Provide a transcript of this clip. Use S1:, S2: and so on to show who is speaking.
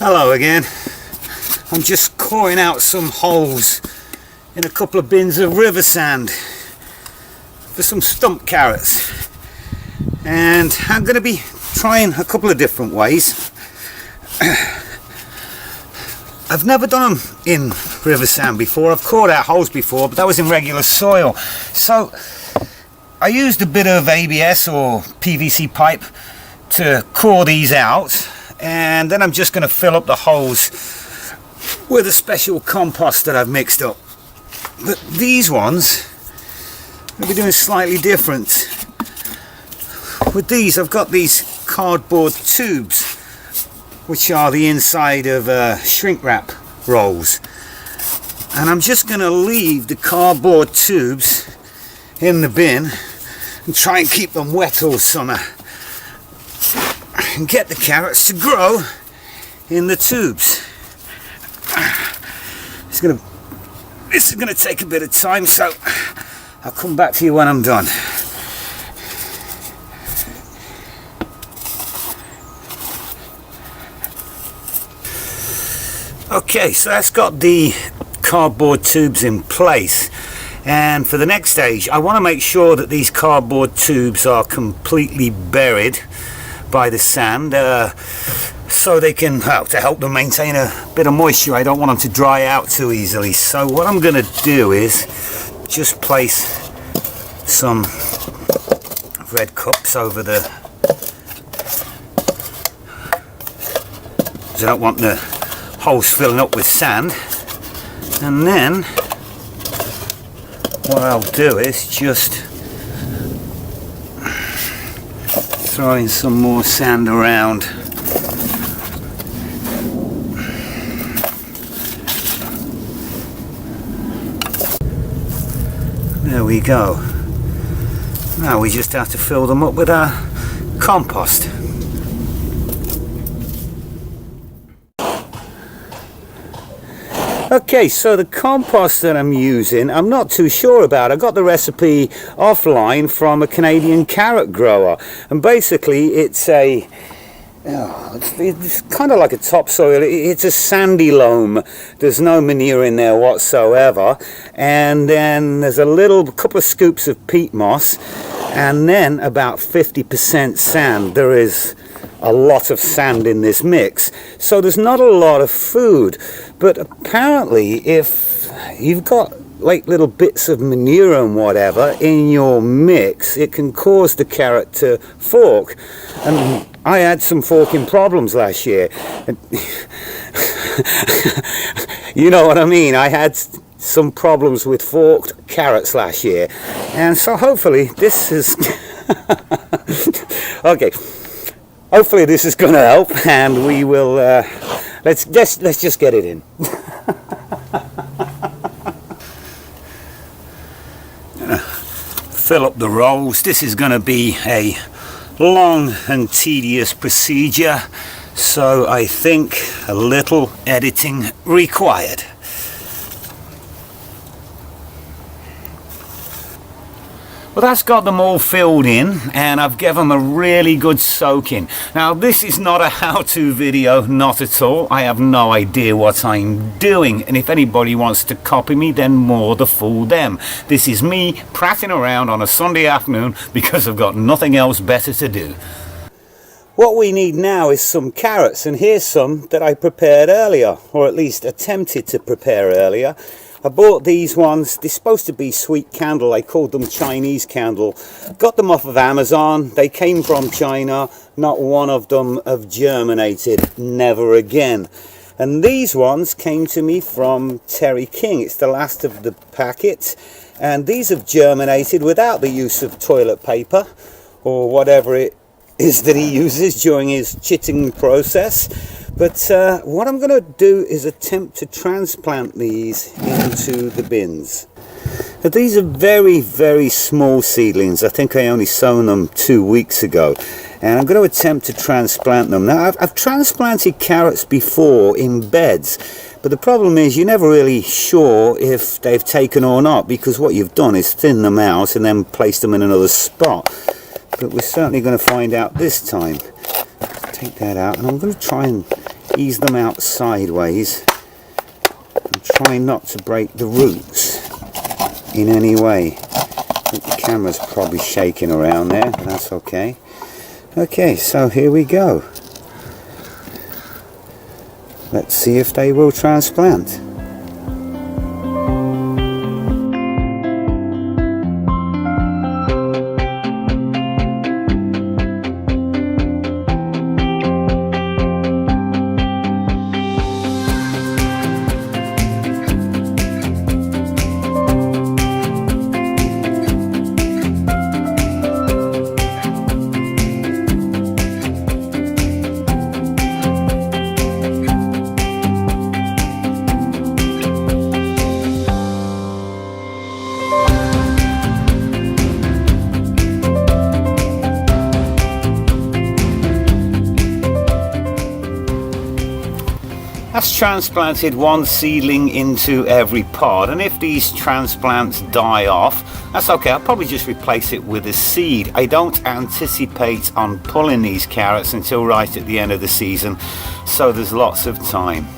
S1: Hello again. I'm just coring out some holes in a couple of bins of river sand for some stump carrots, and I'm going to be trying a couple of different ways. I've never done them in river sand before. I've cored out holes before, but that was in regular soil. So I used a bit of ABS or PVC pipe to core these out, and then I'm just going to fill up the holes with a special compost that I've mixed up. But these ones I'll be doing slightly different. With these, I've got these cardboard tubes, which are the inside of shrink wrap rolls, and I'm just going to leave the cardboard tubes in the bin and try and keep them wet all summer and get the carrots to grow in the tubes. This is going to take a bit of time, so I'll come back to you when I'm done. Okay, so that's got the cardboard tubes in place, and for the next stage I want to make sure that these cardboard tubes are completely buried by the sand, so they can, to help them maintain a bit of moisture. I don't want them to dry out too easily. So what I'm going to do is just place some red cups over the, because I don't want the holes filling up with sand. And then what I'll do is just throw in some more sand around. There we go. Now we just have to fill them up with our compost. Okay, so the compost that I'm using, I'm not too sure about. I got the recipe offline from a Canadian carrot grower, and basically it's it's kind of like a topsoil. It's a sandy loam. There's no manure in there whatsoever, and then there's a couple of scoops of peat moss, and then about 50% sand. There is a lot of sand in this mix, so there's not a lot of food. But apparently if you've got like little bits of manure and whatever in your mix, it can cause the carrot to fork. And I had some forking problems last year. You know what I mean? I had some problems with forked carrots last year, and so hopefully this is okay. Hopefully this is going to help, and we will. Let's just get it in. Fill up the rolls. This is going to be a long and tedious procedure, so I think a little editing required. Well, that's got them all filled in, and I've given them a really good soaking. Now, this is not a how-to video, not at all. I have no idea what I'm doing, and if anybody wants to copy me, then more the fool them. This is me prattling around on a Sunday afternoon because I've got nothing else better to do. What we need now is some carrots, and here's some that I prepared earlier, or at least attempted to prepare earlier. I bought these ones. They're supposed to be sweet candle. I called them Chinese candle. Got them off of Amazon. They came from China. Not one of them have germinated. Never again. And these ones came to me from Terry King. It's the last of the packet. And these have germinated without the use of toilet paper or whatever it is that he uses during his chitting process. But what I'm going to do is attempt to transplant these into the bins. Now, these are very, very small seedlings. I think I only sown them 2 weeks ago, and I'm going to attempt to transplant them. Now, I've transplanted carrots before in beds, but the problem is you're never really sure if they've taken or not, because what you've done is thin them out and then place them in another spot. But we're certainly going to find out this time. Take that out, and I'm going to try and ease them out sideways and try not to break the roots in any way. I think the camera's probably shaking around there, but that's okay. Okay, so here we go. Let's see if they will transplant. That's transplanted one seedling into every pod, and if these transplants die off, that's okay. I'll probably just replace it with a seed. I don't anticipate on pulling these carrots until right at the end of the season, so there's lots of time.